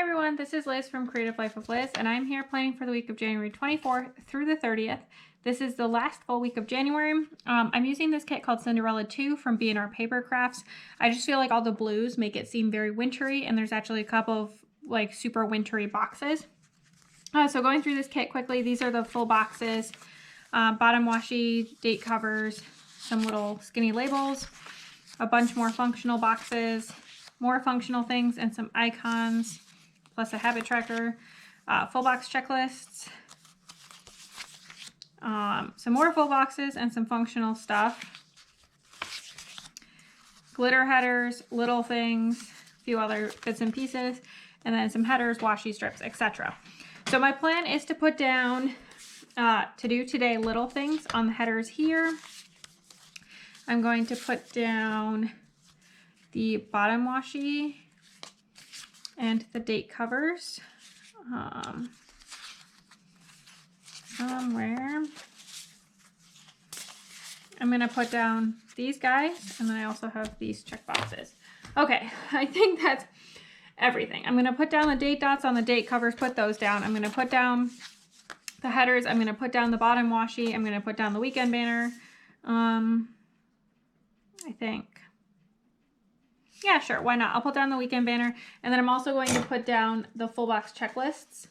everyone, this is Liz from Creative Life of Liz, and I'm here planning for the week of January 24th through the 30th. This is the last full week of January. I'm using this kit called Cinderella 2 from B&R Paper Crafts. I just feel like all the blues make it seem very wintry, and there's actually a couple of like super wintry boxes. So going through this kit quickly, these are the full boxes. Bottom washi, date covers, some little skinny labels, a bunch more functional boxes, more functional things, and some icons, plus a habit tracker, full box checklists, some more full boxes and some functional stuff, glitter headers, little things, a few other bits and pieces, and then some headers, washi strips, etc. So my plan is to put down, to do today, little things on the headers here. I'm going to put down the bottom washi and the date covers somewhere. I'm going to put down these guys, and then I also have these check boxes. Okay, I think that's everything. I'm going to put down the date dots on the date covers, put those down. I'm going to put down the headers. I'm going to put down the bottom washi. I'm going to put down the weekend banner. I think. Yeah, sure. Why not? I'll put down the weekend banner. And then I'm also going to put down the full box checklists.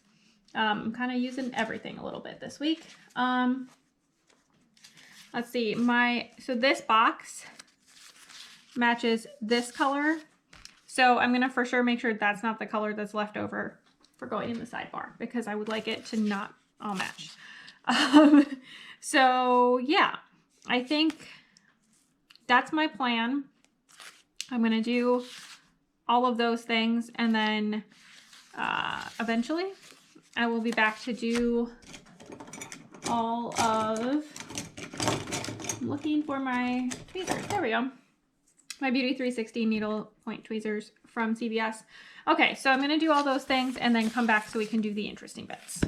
I'm kind of using everything a little bit this week. Let's see. So this box matches this color. So I'm going to for sure make sure that's not the color that's left over for going in the sidebar, because I would like it to not all match. So yeah, I think that's my plan. I'm going to do all of those things, and then eventually I will be back to do all of, I'm looking for my tweezers. There we go. My Beauty 360 needle point tweezers from CVS. Okay, so I'm going to do all those things and then come back so we can do the interesting bits.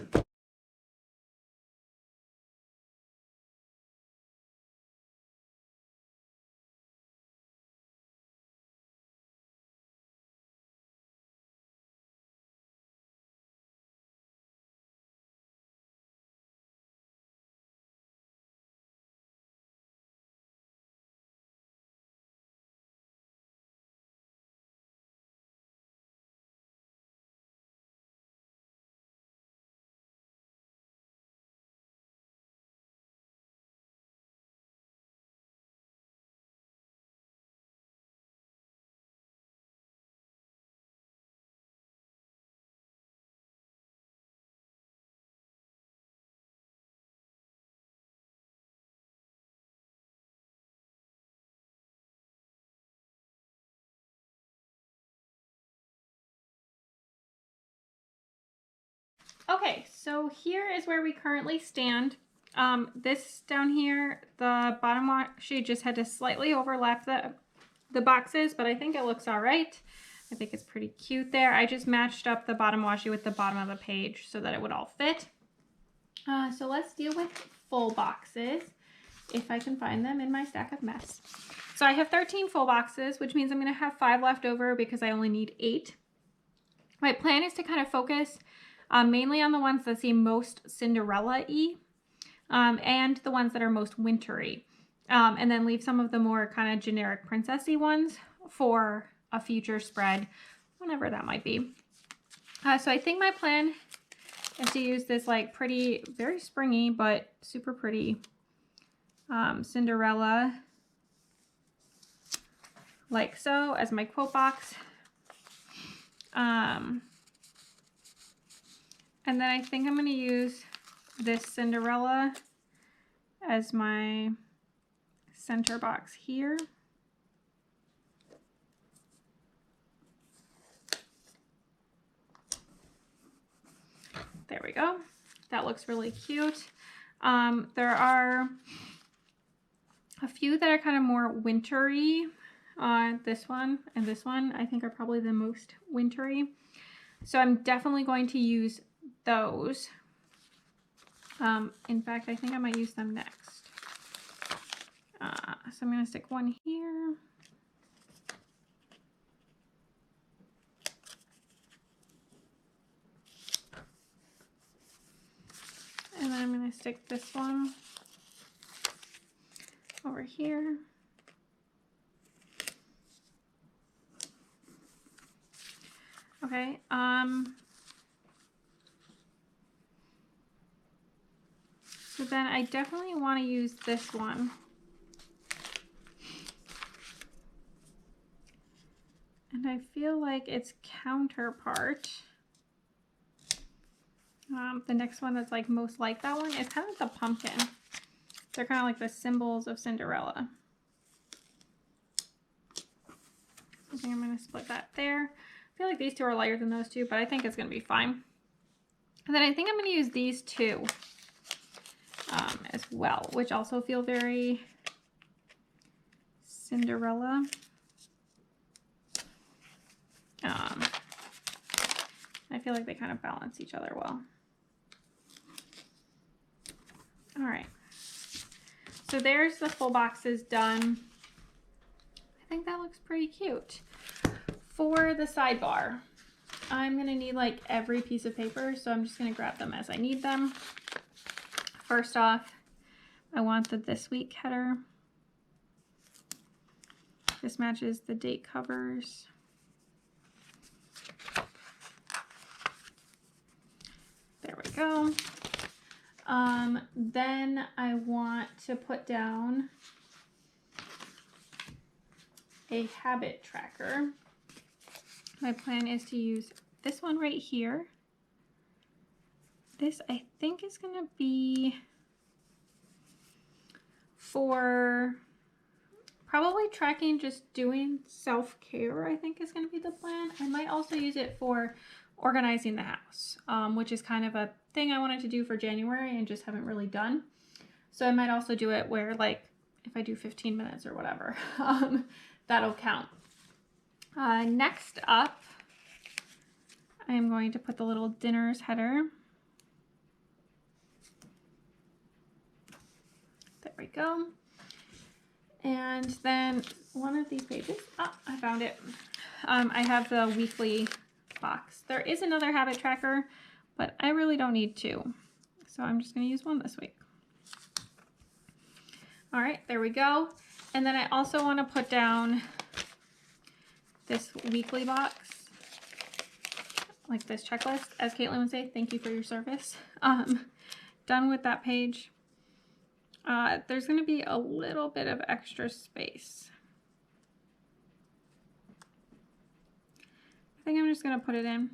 Okay, so here is where we currently stand. This down here, the bottom washi just had to slightly overlap the boxes, but I think it looks all right. I think it's pretty cute there. I just matched up the bottom washi with the bottom of the page so that it would all fit. So let's deal with full boxes, if I can find them in my stack of mess. So I have 13 full boxes, which means I'm going to have 5 left over because I only need 8. My plan is to kind of focus mainly on the ones that seem most Cinderella-y and the ones that are most wintry, and then leave some of the more kind of generic princessy ones for a future spread, whenever that might be. So I think my plan is to use this like pretty, very springy, but super pretty Cinderella, like so, as my quote box. And then I think I'm going to use this Cinderella as my center box here. There we go. That looks really cute. There are a few that are kind of more wintry. This one and this one I think are probably the most wintry. So I'm definitely going to use those. In fact, I think I might use them next. So I'm going to stick one here. stick this one over here. Okay, so then I definitely want to use this one. And I feel like its counterpart, the next one that's like most like that one, is kind of the pumpkin. They're kind of like the symbols of Cinderella. I think I'm going to split that there. I feel like these two are lighter than those two, but I think it's going to be fine. And then I think I'm going to use these two as well, which also feel very Cinderella. I feel like they kind of balance each other well. All right. So there's the full boxes done. I think that looks pretty cute. For the sidebar, I'm gonna need like every piece of paper, so I'm just gonna grab them as I need them. First off, I want the This Week header. This matches the date covers. There we go. Then I want to put down a habit tracker. My plan is to use this one right here. This I think is going to be for probably tracking, just doing self-care, I think is going to be the plan. I might also use it for organizing the house, which is kind of a thing I wanted to do for January and just haven't really done. So I might also do it where, like, if I do 15 minutes or whatever, that'll count. Next up, I am going to put the little dinners header. There we go. And then one of these pages, I found it. I have the weekly box. There is another habit tracker, but I really don't need two. So I'm just going to use one this week. All right, there we go. And then I also want to put down this weekly box, like this checklist. As Caitlin would say, thank you for your service. Done with that page. There's going to be a little bit of extra space. I think I'm just going to put it in.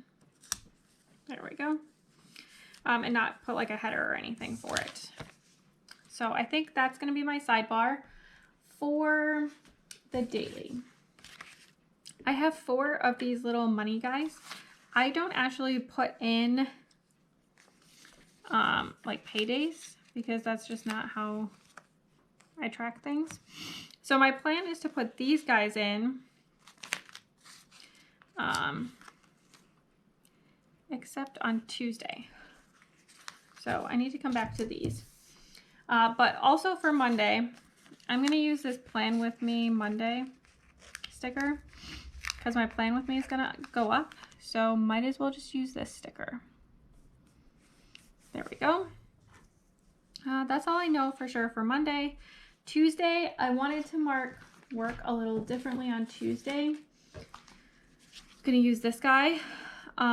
There we go. And not put like a header or anything for it. So I think that's going to be my sidebar for the daily. I have 4 of these little money guys. I don't actually put in like paydays because that's just not how I track things. So my plan is to put these guys in, except on Tuesday. So I need to come back to these. But also for Monday, I'm going to use this Plan With Me Monday sticker because my Plan With Me is going to go up. So might as well just use this sticker. There we go. That's all I know for sure for Monday. Tuesday, I wanted to mark work a little differently on Tuesday. I'm going to use this guy. So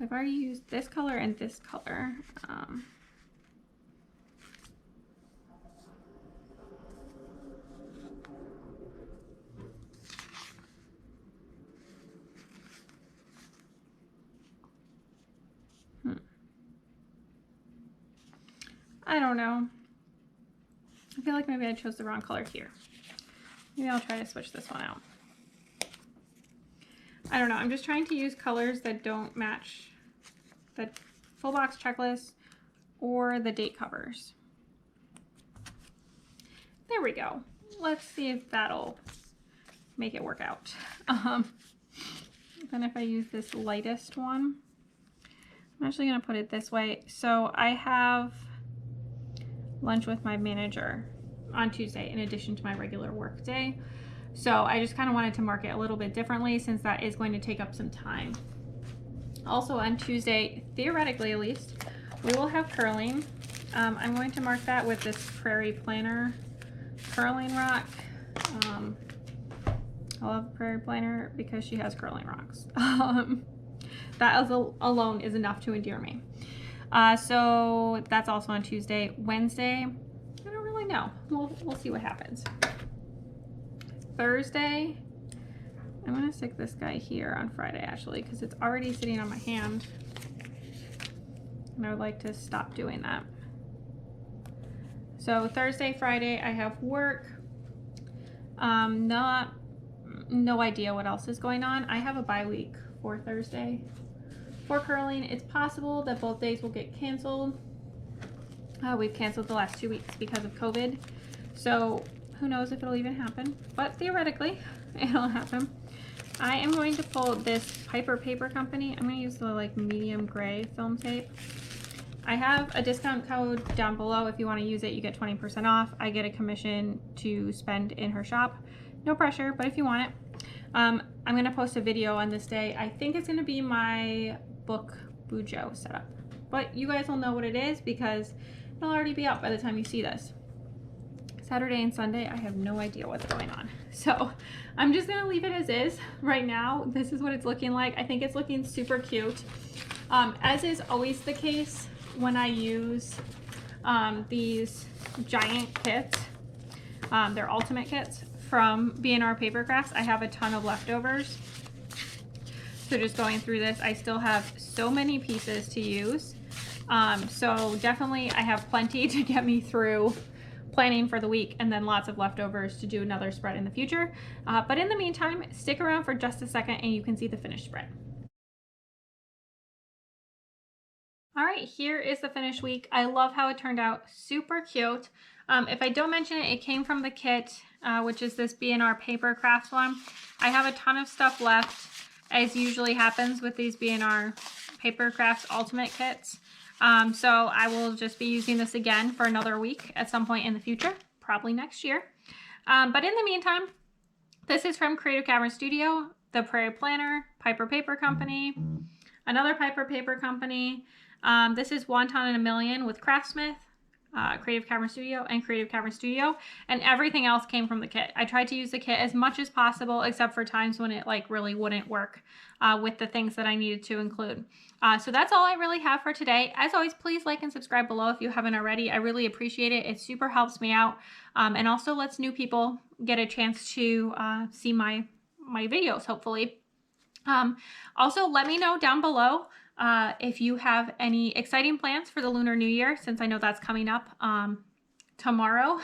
I've already used this color and this color. I don't know. I feel like maybe I chose the wrong color here. Maybe I'll try to switch this one out. I don't know. I'm just trying to use colors that don't match the full box checklist or the date covers. There we go. Let's see if that'll make it work out. Then if I use this lightest one, I'm actually going to put it this way. So I have lunch with my manager on Tuesday in addition to my regular work day. So I just kind of wanted to mark it a little bit differently since that is going to take up some time. Also on Tuesday, theoretically at least, we will have curling. I'm going to mark that with this Prairie Planner curling rock. I love Prairie Planner because she has curling rocks. That alone is enough to endear me. So that's also on Tuesday. Wednesday, I don't really know. We'll see what happens. Thursday, I'm gonna stick this guy here on Friday actually because it's already sitting on my hand. And I would like to stop doing that. So Thursday, Friday, I have work. No idea what else is going on. I have a bye week for Thursday. For curling, it's possible that both days will get canceled. We've canceled the last 2 weeks because of COVID. So who knows if it'll even happen, but theoretically it'll happen. I am going to pull this Piper Paper Company. I'm going to use the like medium gray film tape. I have a discount code down below. If you want to use it, you get 20% off. I get a commission to spend in her shop. No pressure, but if you want it. I'm going to post a video on this day. I think it's going to be my book Bujo setup, but you guys will know what it is because it'll already be out by the time you see this. Saturday and Sunday, I have no idea what's going on. So I'm just going to leave it as is right now. This is what it's looking like. I think it's looking super cute. As is always the case when I use these giant kits, they're ultimate kits from B&R Paper Crafts. I have a ton of leftovers. So just going through this, I still have so many pieces to use. So definitely I have plenty to get me through planning for the week and then lots of leftovers to do another spread in the future. But in the meantime, stick around for just a second and you can see the finished spread. All right, here is the finished week. I love how it turned out. Super cute. If I don't mention it, it came from the kit, which is this B&R Paper Crafts one. I have a ton of stuff left, as usually happens with these B&R Paper Crafts Ultimate kits. So I will just be using this again for another week at some point in the future, probably next year. But in the meantime, this is from Creative Cavern Studio, the Prairie Planner, Piper Paper Company, another Piper Paper Company. This is Wonton in a Million with Craftsmith, Creative Cavern Studio, and Creative Cavern Studio, and everything else came from the kit. I tried to use the kit as much as possible, except for times when it like really wouldn't work with the things that I needed to include. So that's all I really have for today. As always, please like and subscribe below if you haven't already. I really appreciate it. It super helps me out, and also lets new people get a chance to see my videos, hopefully. Also, let me know down below if you have any exciting plans for the Lunar New Year, since I know that's coming up tomorrow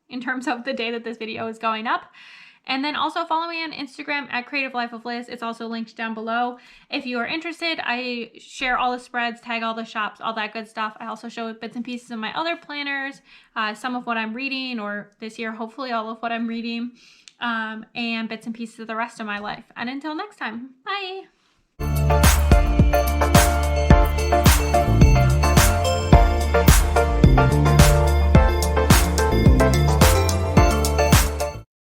in terms of the day that this video is going up. And then also follow me on Instagram at Creative Life of Liz. It's also linked down below. If you are interested, I share all the spreads, tag all the shops, all that good stuff. I also show bits and pieces of my other planners, some of what I'm reading, or this year, hopefully all of what I'm reading, and bits and pieces of the rest of my life. And until next time, bye!